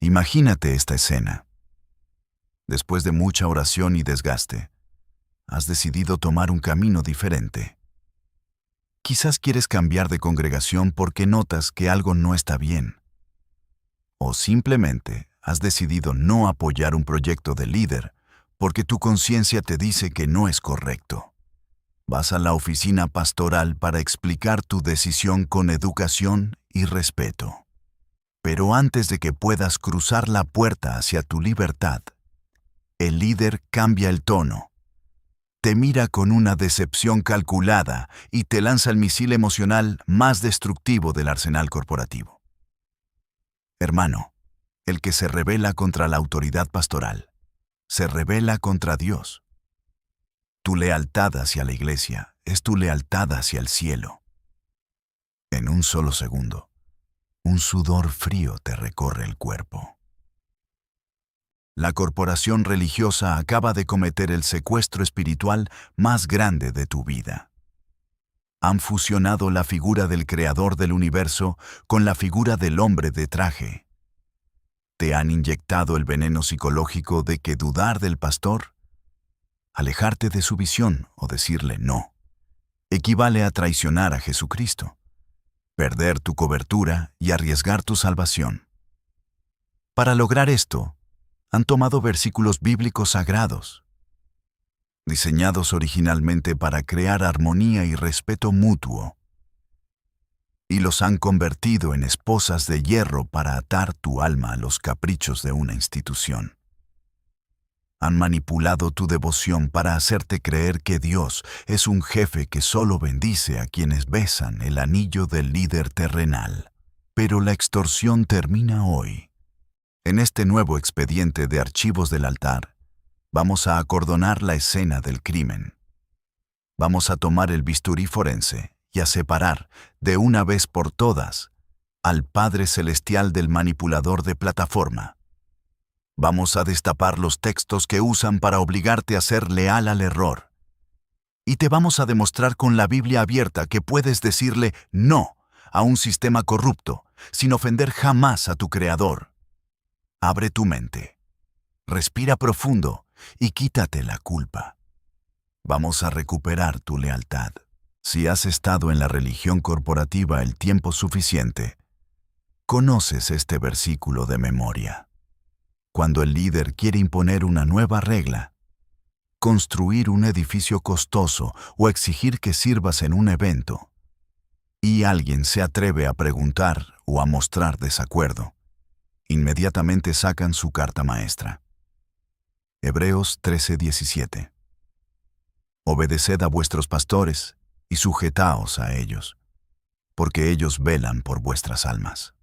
Imagínate esta escena. Después de mucha oración y desgaste, has decidido tomar un camino diferente. Quizás quieres cambiar de congregación porque notas que algo no está bien. O simplemente has decidido no apoyar un proyecto de líder porque tu conciencia te dice que no es correcto. Vas a la oficina pastoral para explicar tu decisión con educación y respeto. Pero antes de que puedas cruzar la puerta hacia tu libertad, el líder cambia el tono. Te mira con una decepción calculada y te lanza el misil emocional más destructivo del arsenal corporativo. Hermano, el que se rebela contra la autoridad pastoral, se rebela contra Dios. Tu lealtad hacia la iglesia es tu lealtad hacia el cielo. En un solo segundo, un sudor frío te recorre el cuerpo. La corporación religiosa acaba de cometer el secuestro espiritual más grande de tu vida. Han fusionado la figura del creador del universo con la figura del hombre de traje. Te han inyectado el veneno psicológico de que dudar del pastor, alejarte de su visión o decirle no, equivale a traicionar a Jesucristo, perder tu cobertura y arriesgar tu salvación. Para lograr esto, han tomado versículos bíblicos sagrados, diseñados originalmente para crear armonía y respeto mutuo, y los han convertido en esposas de hierro para atar tu alma a los caprichos de una institución. Han manipulado tu devoción para hacerte creer que Dios es un jefe que solo bendice a quienes besan el anillo del líder terrenal. Pero la extorsión termina hoy. En este nuevo expediente de archivos del altar, vamos a acordonar la escena del crimen. Vamos a tomar el bisturí forense y a separar, de una vez por todas, al Padre Celestial del manipulador de plataforma. Vamos a destapar los textos que usan para obligarte a ser leal al error. Y te vamos a demostrar con la Biblia abierta que puedes decirle no a un sistema corrupto sin ofender jamás a tu Creador. Abre tu mente, respira profundo y quítate la culpa. Vamos a recuperar tu lealtad. Si has estado en la religión corporativa el tiempo suficiente, conoces este versículo de memoria. Cuando el líder quiere imponer una nueva regla, construir un edificio costoso o exigir que sirvas en un evento, y alguien se atreve a preguntar o a mostrar desacuerdo, inmediatamente sacan su carta maestra. Hebreos 13:17. Obedeced a vuestros pastores y sujetaos a ellos, porque ellos velan por vuestras almas.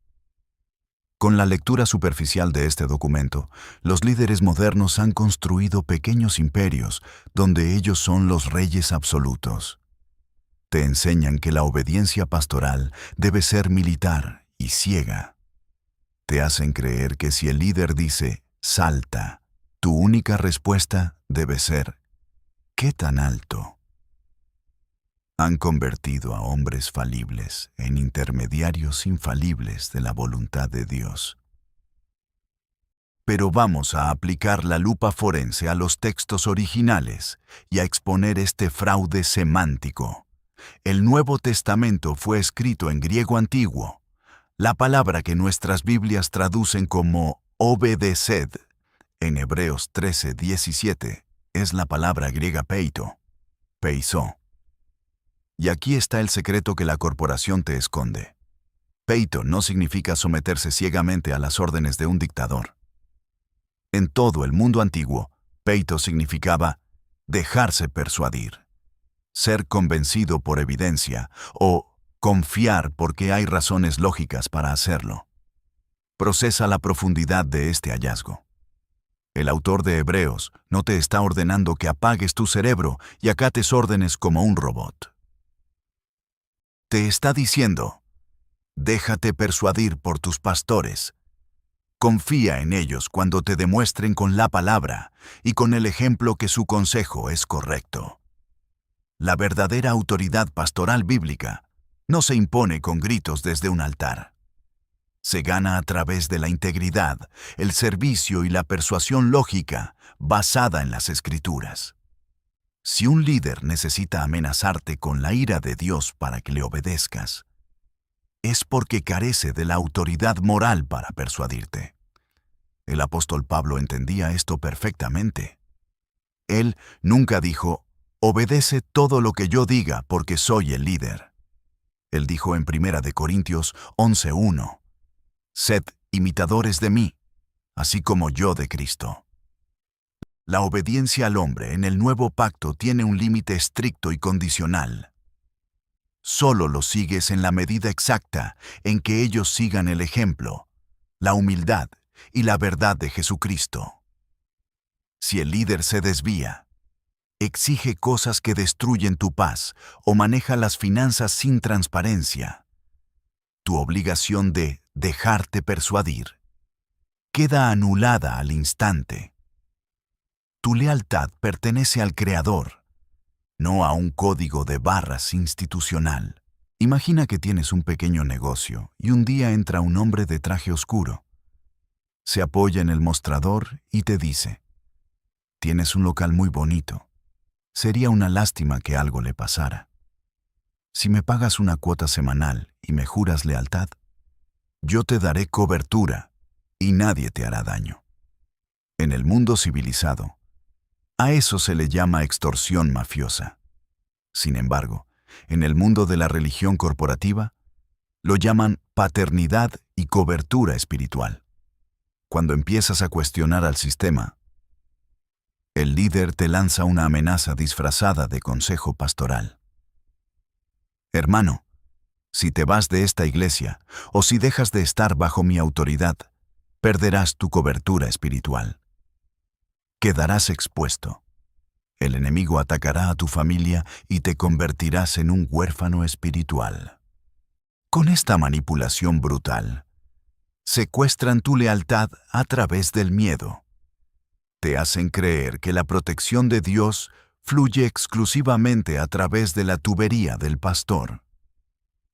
Con la lectura superficial de este documento, los líderes modernos han construido pequeños imperios donde ellos son los reyes absolutos. Te enseñan que la obediencia pastoral debe ser militar y ciega. Te hacen creer que si el líder dice, salta, tu única respuesta debe ser, ¿qué tan alto? Han convertido a hombres falibles en intermediarios infalibles de la voluntad de Dios. Pero vamos a aplicar la lupa forense a los textos originales y a exponer este fraude semántico. El Nuevo Testamento fue escrito en griego antiguo. La palabra que nuestras Biblias traducen como obedeced, en Hebreos 13:17, es la palabra griega peito, peisó. Y aquí está el secreto que la corporación te esconde. Peito no significa someterse ciegamente a las órdenes de un dictador. En todo el mundo antiguo, peito significaba dejarse persuadir, ser convencido por evidencia o confiar porque hay razones lógicas para hacerlo. Procesa la profundidad de este hallazgo. El autor de Hebreos no te está ordenando que apagues tu cerebro y acates órdenes como un robot. Te está diciendo, déjate persuadir por tus pastores. Confía en ellos cuando te demuestren con la palabra y con el ejemplo que su consejo es correcto. La verdadera autoridad pastoral bíblica no se impone con gritos desde un altar. Se gana a través de la integridad, el servicio y la persuasión lógica basada en las Escrituras. Si un líder necesita amenazarte con la ira de Dios para que le obedezcas, es porque carece de la autoridad moral para persuadirte. El apóstol Pablo entendía esto perfectamente. Él nunca dijo, obedece todo lo que yo diga porque soy el líder. Él dijo en 1 Corintios 11:1, sed imitadores de mí, así como yo de Cristo. La obediencia al hombre en el nuevo pacto tiene un límite estricto y condicional. Solo lo sigues en la medida exacta en que ellos sigan el ejemplo, la humildad y la verdad de Jesucristo. Si el líder se desvía, exige cosas que destruyen tu paz o maneja las finanzas sin transparencia, tu obligación de dejarte persuadir queda anulada al instante. Tu lealtad pertenece al Creador, no a un código de barras institucional. Imagina que tienes un pequeño negocio y un día entra un hombre de traje oscuro. Se apoya en el mostrador y te dice, tienes un local muy bonito. Sería una lástima que algo le pasara. Si me pagas una cuota semanal y me juras lealtad, yo te daré cobertura y nadie te hará daño. En el mundo civilizado, a eso se le llama extorsión mafiosa. Sin embargo, en el mundo de la religión corporativa, lo llaman paternidad y cobertura espiritual. Cuando empiezas a cuestionar al sistema, el líder te lanza una amenaza disfrazada de consejo pastoral. Hermano, si te vas de esta iglesia o si dejas de estar bajo mi autoridad, perderás tu cobertura espiritual. Quedarás expuesto. El enemigo atacará a tu familia y te convertirás en un huérfano espiritual. Con esta manipulación brutal, secuestran tu lealtad a través del miedo. Te hacen creer que la protección de Dios fluye exclusivamente a través de la tubería del pastor.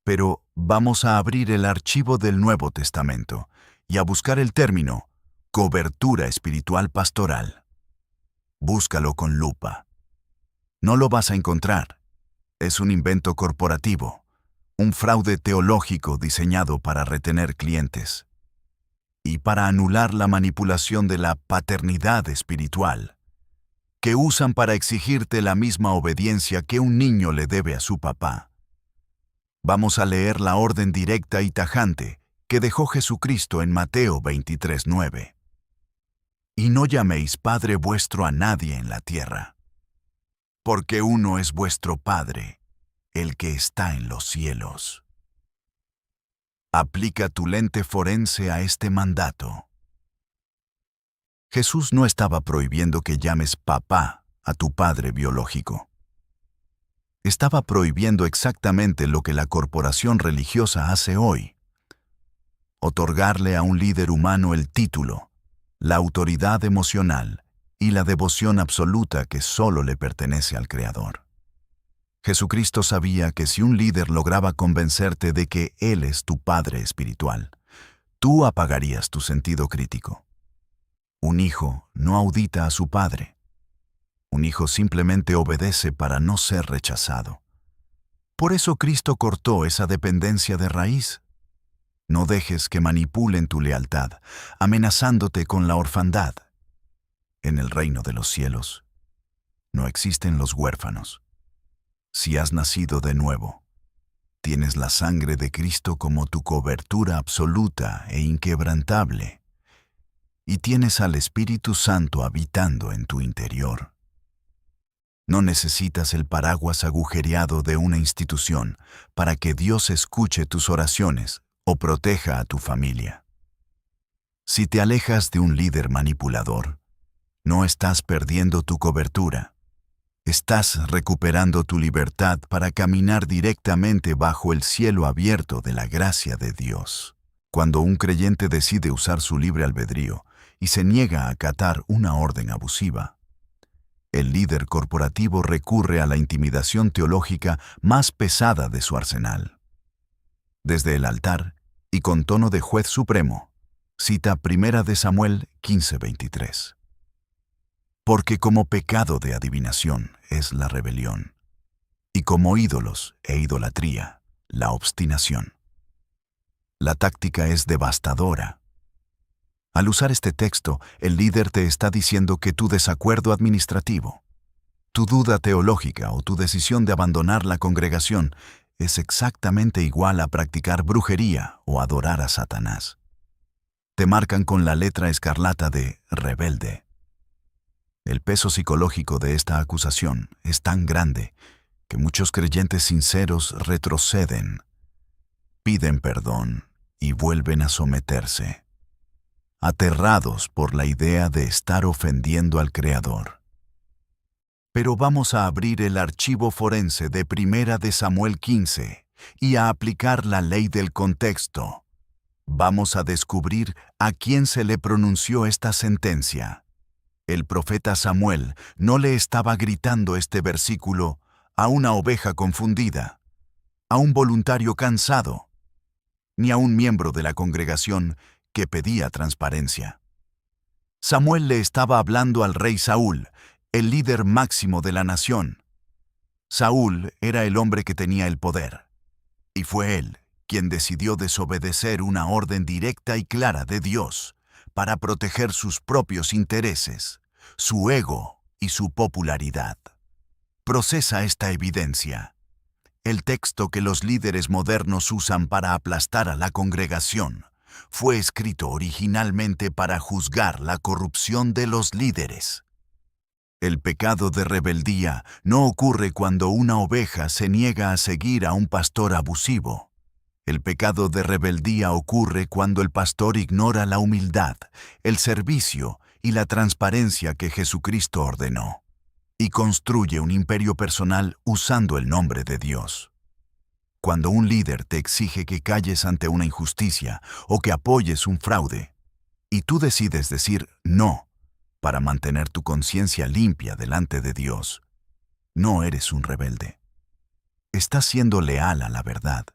Pero vamos a abrir el archivo del Nuevo Testamento y a buscar el término cobertura espiritual pastoral. Búscalo con lupa. No lo vas a encontrar. Es un invento corporativo, un fraude teológico diseñado para retener clientes y para anular la manipulación de la paternidad espiritual, que usan para exigirte la misma obediencia que un niño le debe a su papá. Vamos a leer la orden directa y tajante que dejó Jesucristo en Mateo 23:9. Y no llaméis Padre vuestro a nadie en la tierra, porque uno es vuestro Padre, el que está en los cielos. Aplica tu lente forense a este mandato. Jesús no estaba prohibiendo que llames papá a tu padre biológico. Estaba prohibiendo exactamente lo que la corporación religiosa hace hoy: otorgarle a un líder humano el título, la autoridad emocional y la devoción absoluta que solo le pertenece al Creador. Jesucristo sabía que si un líder lograba convencerte de que Él es tu Padre espiritual, tú apagarías tu sentido crítico. Un hijo no audita a su padre. Un hijo simplemente obedece para no ser rechazado. Por eso Cristo cortó esa dependencia de raíz. No dejes que manipulen tu lealtad, amenazándote con la orfandad. En el reino de los cielos no existen los huérfanos. Si has nacido de nuevo, tienes la sangre de Cristo como tu cobertura absoluta e inquebrantable, y tienes al Espíritu Santo habitando en tu interior. No necesitas el paraguas agujereado de una institución para que Dios escuche tus oraciones o proteja a tu familia. Si te alejas de un líder manipulador, no estás perdiendo tu cobertura. Estás recuperando tu libertad para caminar directamente bajo el cielo abierto de la gracia de Dios. Cuando un creyente decide usar su libre albedrío y se niega a acatar una orden abusiva, el líder corporativo recurre a la intimidación teológica más pesada de su arsenal. Desde el altar, y con tono de juez supremo, cita 1 de Samuel 15:23. Porque como pecado de adivinación es la rebelión, y como ídolos e idolatría, la obstinación. La táctica es devastadora. Al usar este texto, el líder te está diciendo que tu desacuerdo administrativo, tu duda teológica o tu decisión de abandonar la congregación es exactamente igual a practicar brujería o adorar a Satanás. Te marcan con la letra escarlata de rebelde. El peso psicológico de esta acusación es tan grande que muchos creyentes sinceros retroceden, piden perdón y vuelven a someterse, aterrados por la idea de estar ofendiendo al Creador. Pero vamos a abrir el archivo forense de 1 de Samuel 15 y a aplicar la ley del contexto. Vamos a descubrir a quién se le pronunció esta sentencia. El profeta Samuel no le estaba gritando este versículo a una oveja confundida, a un voluntario cansado, ni a un miembro de la congregación que pedía transparencia. Samuel le estaba hablando al rey Saúl, el líder máximo de la nación. Saúl era el hombre que tenía el poder, y fue él quien decidió desobedecer una orden directa y clara de Dios para proteger sus propios intereses, su ego y su popularidad. Procesa esta evidencia. El texto que los líderes modernos usan para aplastar a la congregación fue escrito originalmente para juzgar la corrupción de los líderes. El pecado de rebeldía no ocurre cuando una oveja se niega a seguir a un pastor abusivo. El pecado de rebeldía ocurre cuando el pastor ignora la humildad, el servicio y la transparencia que Jesucristo ordenó, y construye un imperio personal usando el nombre de Dios. Cuando un líder te exige que calles ante una injusticia o que apoyes un fraude, y tú decides decir no para mantener tu conciencia limpia delante de Dios, no eres un rebelde. Estás siendo leal a la verdad.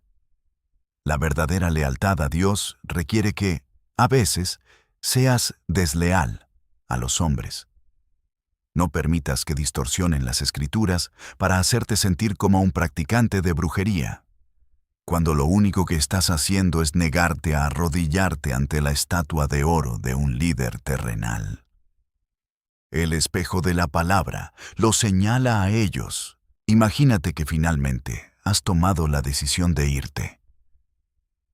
La verdadera lealtad a Dios requiere que, a veces, seas desleal a los hombres. No permitas que distorsionen las Escrituras para hacerte sentir como un practicante de brujería, cuando lo único que estás haciendo es negarte a arrodillarte ante la estatua de oro de un líder terrenal. El espejo de la palabra lo señala a ellos. Imagínate que finalmente has tomado la decisión de irte.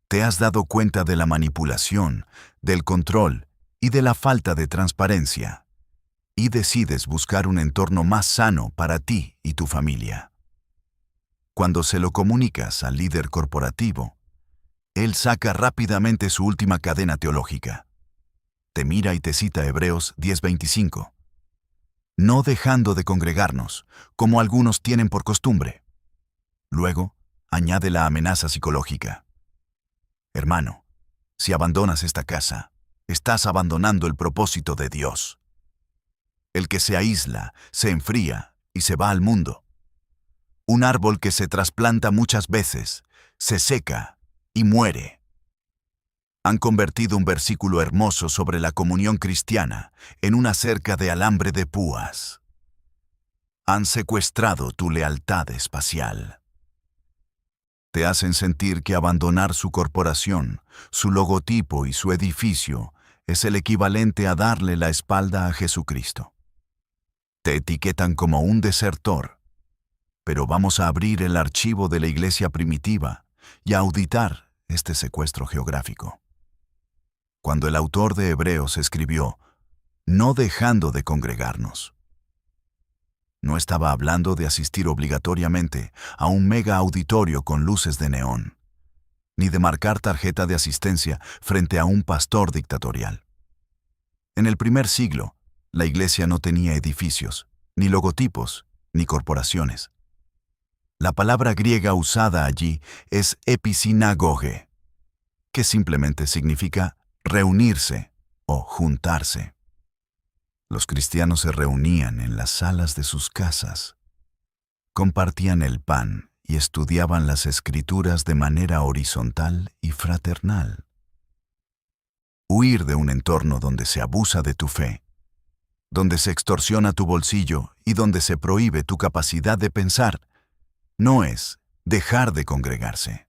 Te has dado cuenta de la manipulación, del control y de la falta de transparencia, y decides buscar un entorno más sano para ti y tu familia. Cuando se lo comunicas al líder corporativo, él saca rápidamente su última cadena teológica. Te mira y te cita Hebreos 10:25. No dejando de congregarnos, como algunos tienen por costumbre. Luego, añade la amenaza psicológica. Hermano, si abandonas esta casa, estás abandonando el propósito de Dios. El que se aísla, se enfría y se va al mundo. Un árbol que se trasplanta muchas veces, se seca y muere. Han convertido un versículo hermoso sobre la comunión cristiana en una cerca de alambre de púas. Han secuestrado tu lealtad espacial. Te hacen sentir que abandonar su corporación, su logotipo y su edificio es el equivalente a darle la espalda a Jesucristo. Te etiquetan como un desertor, pero vamos a abrir el archivo de la iglesia primitiva y a auditar este secuestro geográfico. Cuando el autor de Hebreos escribió, no dejando de congregarnos, no estaba hablando de asistir obligatoriamente a un mega auditorio con luces de neón, ni de marcar tarjeta de asistencia frente a un pastor dictatorial. En el primer siglo, la iglesia no tenía edificios, ni logotipos, ni corporaciones. La palabra griega usada allí es episinagoge, que simplemente significa reunirse o juntarse. Los cristianos se reunían en las salas de sus casas, compartían el pan y estudiaban las Escrituras de manera horizontal y fraternal. Huir de un entorno donde se abusa de tu fe, donde se extorsiona tu bolsillo y donde se prohíbe tu capacidad de pensar, no es dejar de congregarse.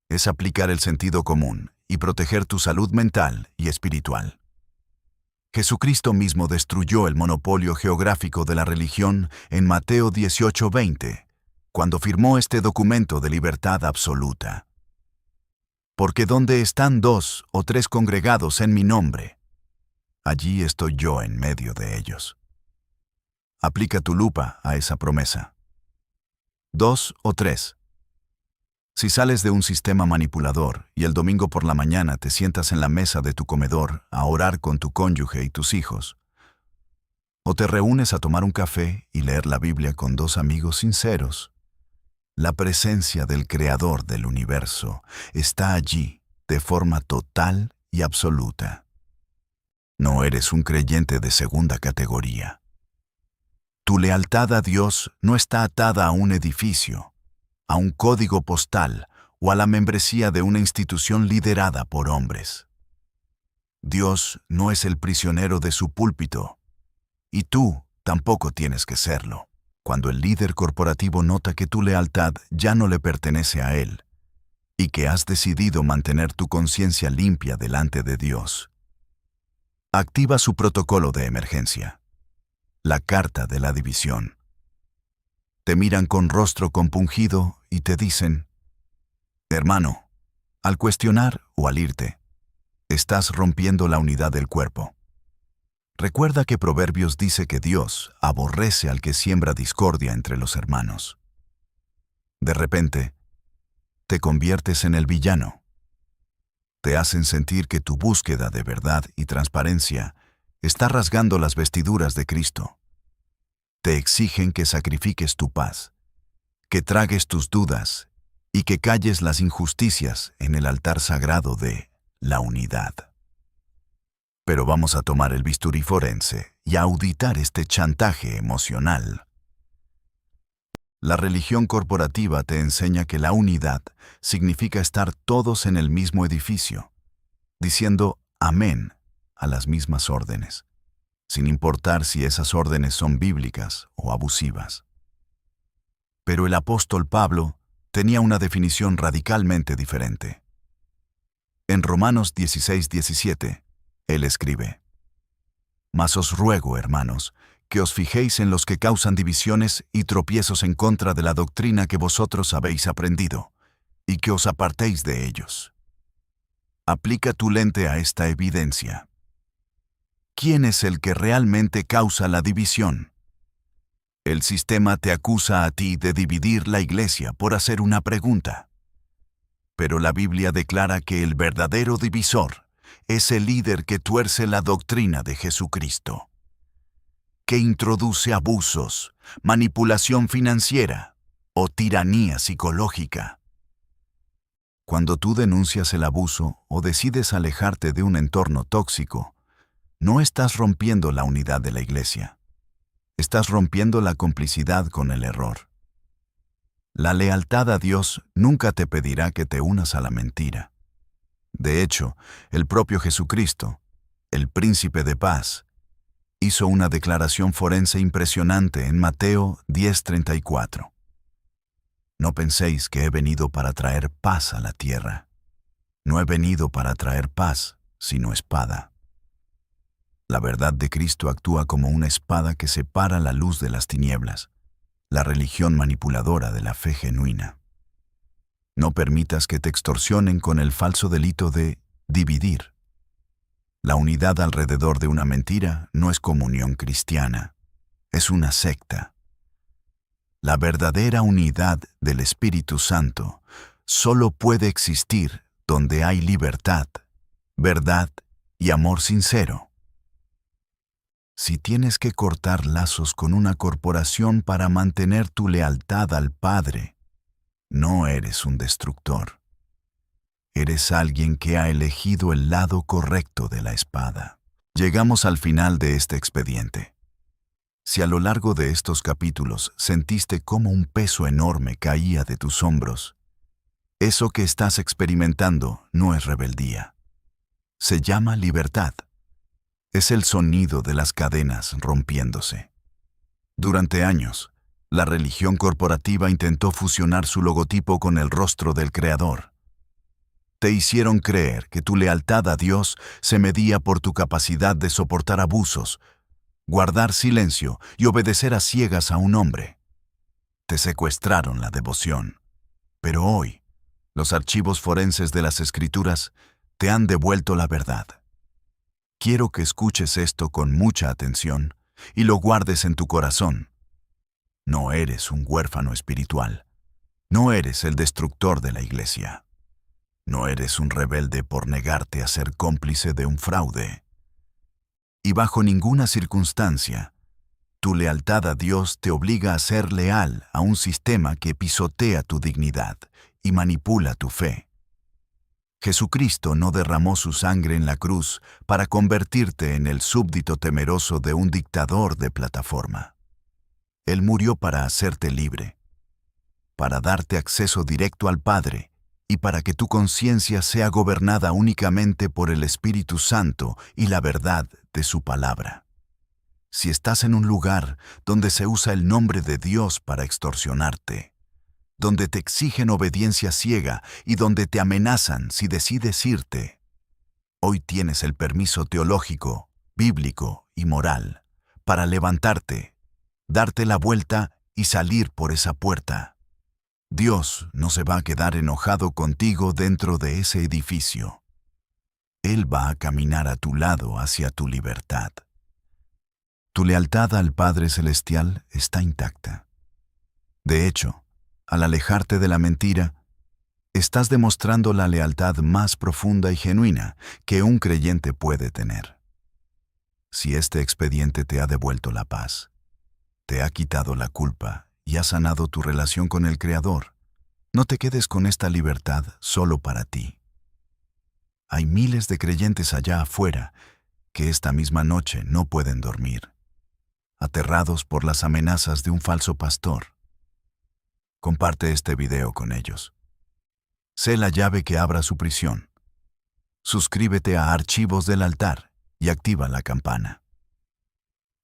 Es aplicar el sentido común y proteger tu salud mental y espiritual. Jesucristo mismo destruyó el monopolio geográfico de la religión en Mateo 18:20, cuando firmó este documento de libertad absoluta. Porque donde están 2 o 3 congregados en mi nombre, allí estoy yo en medio de ellos. Aplica tu lupa a esa promesa. 2 o 3. Si sales de un sistema manipulador y el domingo por la mañana te sientas en la mesa de tu comedor a orar con tu cónyuge y tus hijos, o te reúnes a tomar un café y leer la Biblia con 2 amigos sinceros, la presencia del Creador del universo está allí de forma total y absoluta. No eres un creyente de segunda categoría. Tu lealtad a Dios no está atada a un edificio, a un código postal o a la membresía de una institución liderada por hombres. Dios no es el prisionero de su púlpito, y tú tampoco tienes que serlo. Cuando el líder corporativo nota que tu lealtad ya no le pertenece a él, y que has decidido mantener tu conciencia limpia delante de Dios, activa su protocolo de emergencia, la carta de la división. Te miran con rostro compungido y te dicen: hermano, al cuestionar o al irte, estás rompiendo la unidad del cuerpo. Recuerda que Proverbios dice que Dios aborrece al que siembra discordia entre los hermanos. De repente, te conviertes en el villano. Te hacen sentir que tu búsqueda de verdad y transparencia está rasgando las vestiduras de Cristo. Te exigen que sacrifiques tu paz, que tragues tus dudas y que calles las injusticias en el altar sagrado de la unidad. Pero vamos a tomar el bisturí forense y a auditar este chantaje emocional. La religión corporativa te enseña que la unidad significa estar todos en el mismo edificio, diciendo amén a las mismas órdenes, sin importar si esas órdenes son bíblicas o abusivas. Pero el apóstol Pablo tenía una definición radicalmente diferente. En Romanos 16:17, él escribe: Mas os ruego, hermanos, que os fijéis en los que causan divisiones y tropiezos en contra de la doctrina que vosotros habéis aprendido, y que os apartéis de ellos. Aplica tu lente a esta evidencia. ¿Quién es el que realmente causa la división? El sistema te acusa a ti de dividir la iglesia por hacer una pregunta. Pero la Biblia declara que el verdadero divisor es el líder que tuerce la doctrina de Jesucristo, que introduce abusos, manipulación financiera o tiranía psicológica. Cuando tú denuncias el abuso o decides alejarte de un entorno tóxico, no estás rompiendo la unidad de la iglesia. Estás rompiendo la complicidad con el error. La lealtad a Dios nunca te pedirá que te unas a la mentira. De hecho, el propio Jesucristo, el Príncipe de Paz, hizo una declaración forense impresionante en Mateo 10:34. No penséis que he venido para traer paz a la tierra. No he venido para traer paz, sino espada. La verdad de Cristo actúa como una espada que separa la luz de las tinieblas, la religión manipuladora de la fe genuina. No permitas que te extorsionen con el falso delito de dividir. La unidad alrededor de una mentira no es comunión cristiana, es una secta. La verdadera unidad del Espíritu Santo solo puede existir donde hay libertad, verdad y amor sincero. Si tienes que cortar lazos con una corporación para mantener tu lealtad al Padre, no eres un destructor. Eres alguien que ha elegido el lado correcto de la espada. Llegamos al final de este expediente. Si a lo largo de estos capítulos sentiste cómo un peso enorme caía de tus hombros, eso que estás experimentando no es rebeldía. Se llama libertad. Es el sonido de las cadenas rompiéndose. Durante años, la religión corporativa intentó fusionar su logotipo con el rostro del Creador. Te hicieron creer que tu lealtad a Dios se medía por tu capacidad de soportar abusos, guardar silencio y obedecer a ciegas a un hombre. Te secuestraron la devoción. Pero hoy, los archivos forenses de las Escrituras te han devuelto la verdad. Quiero que escuches esto con mucha atención y lo guardes en tu corazón. No eres un huérfano espiritual. No eres el destructor de la iglesia. No eres un rebelde por negarte a ser cómplice de un fraude. Y bajo ninguna circunstancia, tu lealtad a Dios te obliga a ser leal a un sistema que pisotea tu dignidad y manipula tu fe. Jesucristo no derramó su sangre en la cruz para convertirte en el súbdito temeroso de un dictador de plataforma. Él murió para hacerte libre, para darte acceso directo al Padre y para que tu conciencia sea gobernada únicamente por el Espíritu Santo y la verdad de su palabra. Si estás en un lugar donde se usa el nombre de Dios para extorsionarte, donde te exigen obediencia ciega y donde te amenazan si decides irte, hoy tienes el permiso teológico, bíblico y moral para levantarte, darte la vuelta y salir por esa puerta. Dios no se va a quedar enojado contigo dentro de ese edificio. Él va a caminar a tu lado hacia tu libertad. Tu lealtad al Padre Celestial está intacta. De hecho, al alejarte de la mentira, estás demostrando la lealtad más profunda y genuina que un creyente puede tener. Si este expediente te ha devuelto la paz, te ha quitado la culpa y ha sanado tu relación con el Creador, no te quedes con esta libertad solo para ti. Hay miles de creyentes allá afuera que esta misma noche no pueden dormir, aterrados por las amenazas de un falso pastor. Comparte este video con ellos. Sé la llave que abra su prisión. Suscríbete a Archivos del Altar y activa la campana.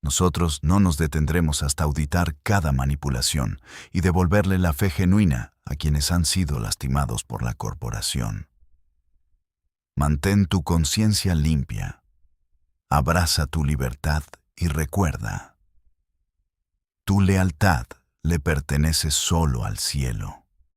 Nosotros no nos detendremos hasta auditar cada manipulación y devolverle la fe genuina a quienes han sido lastimados por la corporación. Mantén tu conciencia limpia. Abraza tu libertad y recuerda, tu lealtad le pertenece solo al cielo.